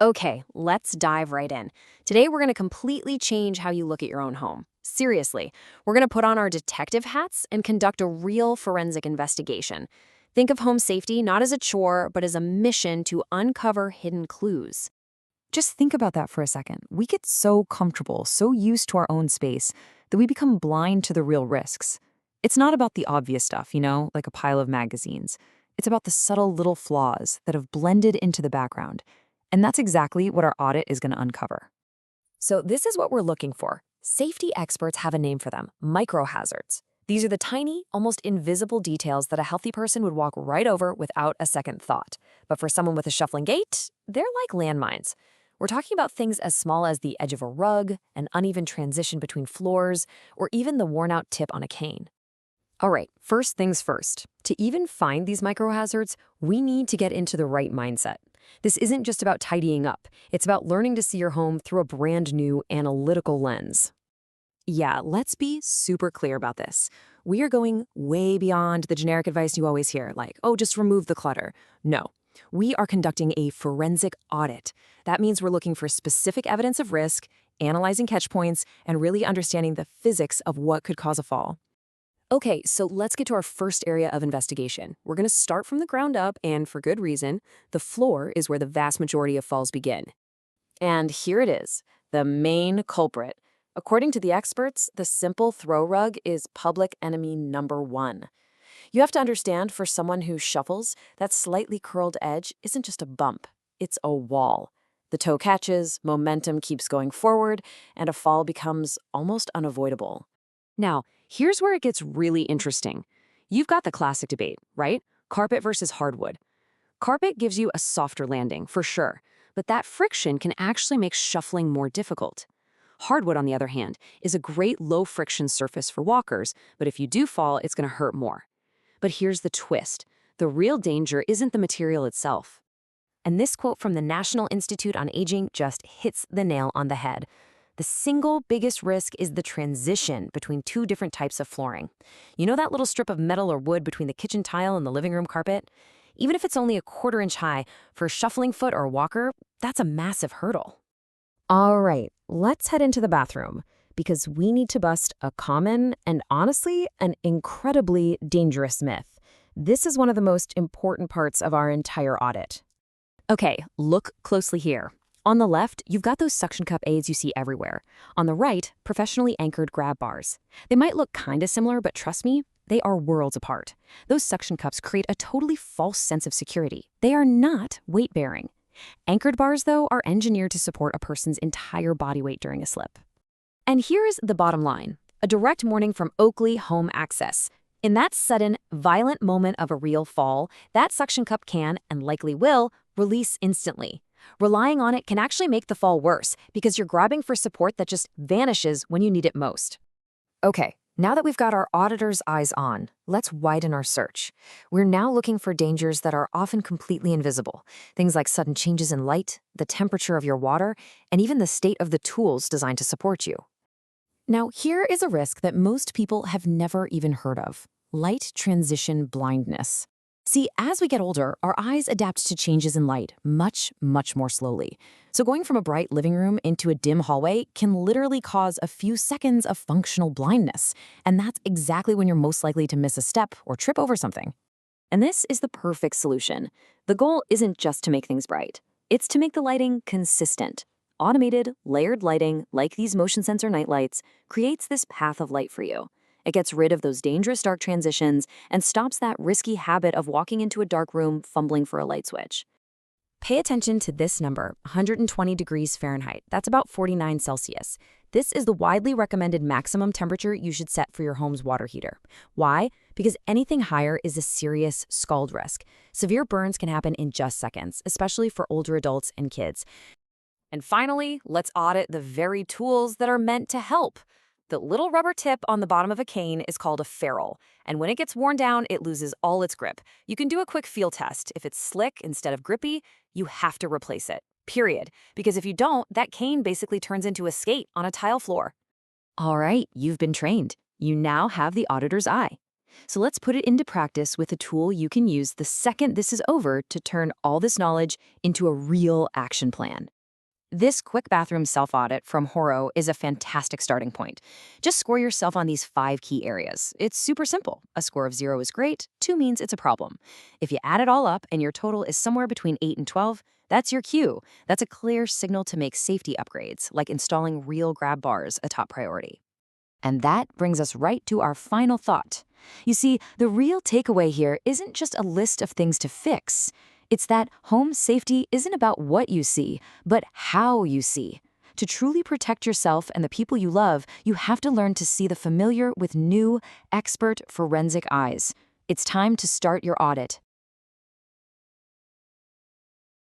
Okay, let's dive right in. Today, we're going to completely change how you look at your own home. Seriously, we're going to put on our detective hats and conduct a real forensic investigation. Think of home safety not as a chore, but as a mission to uncover hidden clues. Just think about that for a second. We get so comfortable, so used to our own space, that we become blind to the real risks. It's not about the obvious stuff, like a pile of magazines. It's about the subtle little flaws that have blended into the background. And that's exactly what our audit is going to uncover. So, this is what we're looking for. Safety experts have a name for them: microhazards. These are the tiny, almost invisible details that a healthy person would walk right over without a second thought. But for someone with a shuffling gait, they're like landmines. We're talking about things as small as the edge of a rug, an uneven transition between floors, or even the worn-out tip on a cane. All right, first things first. To even find these microhazards, we need to get into the right mindset. This isn't just about tidying up. It's about learning to see your home through a brand new analytical lens. Yeah, let's be super clear about this. We are going way beyond the generic advice you always hear, like, oh, just remove the clutter. No, we are conducting a forensic audit. That means we're looking for specific evidence of risk, analyzing catch points, and really understanding the physics of what could cause a fall. Okay, so let's get to our first area of investigation. We're going to start from the ground up, and for good reason. The floor is where the vast majority of falls begin. And here it is, the main culprit. According to the experts, the simple throw rug is public enemy number one. You have to understand, for someone who shuffles, that slightly curled edge isn't just a bump, it's a wall. The toe catches, momentum keeps going forward, and a fall becomes almost unavoidable. Now, here's where it gets really interesting. You've got the classic debate, right? Carpet versus hardwood. Carpet gives you a softer landing, for sure, but that friction can actually make shuffling more difficult. Hardwood, on the other hand, is a great low-friction surface for walkers, but if you do fall, it's going to hurt more. But here's the twist. The real danger isn't the material itself. And this quote from the National Institute on Aging just hits the nail on the head. The single biggest risk is the transition between two different types of flooring. You know that little strip of metal or wood between the kitchen tile and the living room carpet? Even if it's only a quarter-inch high, for a shuffling foot or a walker, that's a massive hurdle. All right, let's head into the bathroom, because we need to bust a common and honestly an incredibly dangerous myth. This is one of the most important parts of our entire audit. Okay, look closely here. On the left, you've got those suction cup aids you see everywhere. On the right, professionally anchored grab bars. They might look kinda similar, but trust me, they are worlds apart. Those suction cups create a totally false sense of security. They are not weight-bearing. Anchored bars, though, are engineered to support a person's entire body weight during a slip. And here's the bottom line, a direct warning from Oakley Home Access. In that sudden, violent moment of a real fall, that suction cup can, and likely will, release instantly. Relying on it can actually make the fall worse because you're grabbing for support that just vanishes when you need it most. Okay, now that we've got our auditor's eyes on, let's widen our search. We're now looking for dangers that are often completely invisible. Things like sudden changes in light, the temperature of your water, and even the state of the tools designed to support you. Now, here is a risk that most people have never even heard of: light transition blindness. See, as we get older, our eyes adapt to changes in light much, much more slowly. So going from a bright living room into a dim hallway can literally cause a few seconds of functional blindness. And that's exactly when you're most likely to miss a step or trip over something. And this is the perfect solution. The goal isn't just to make things bright. It's to make the lighting consistent. Automated, layered lighting, like these motion sensor night lights, creates this path of light for you. It gets rid of those dangerous dark transitions and stops that risky habit of walking into a dark room fumbling for a light switch. Pay attention to this number, 120 degrees Fahrenheit. That's about 49 Celsius. This is the widely recommended maximum temperature you should set for your home's water heater. Why? Because anything higher is a serious scald risk. Severe burns can happen in just seconds, especially for older adults and kids. And finally, let's audit the very tools that are meant to help. The little rubber tip on the bottom of a cane is called a ferrule, and when it gets worn down, it loses all its grip. You can do a quick feel test. If it's slick instead of grippy, you have to replace it, period. Because if you don't, that cane basically turns into a skate on a tile floor. All right, you've been trained. You now have the auditor's eye. So let's put it into practice with a tool you can use the second this is over to turn all this knowledge into a real action plan. This quick bathroom self-audit from Horo is a fantastic starting point. Just score yourself on these 5 key areas. It's super simple. A score of 0 is great, 2 means it's a problem. If you add it all up and your total is somewhere between 8 and 12, that's your cue. That's a clear signal to make safety upgrades, like installing real grab bars, a top priority. And that brings us right to our final thought. You see, the real takeaway here isn't just a list of things to fix. It's that home safety isn't about what you see, but how you see. To truly protect yourself and the people you love, you have to learn to see the familiar with new, expert, forensic eyes. It's time to start your audit.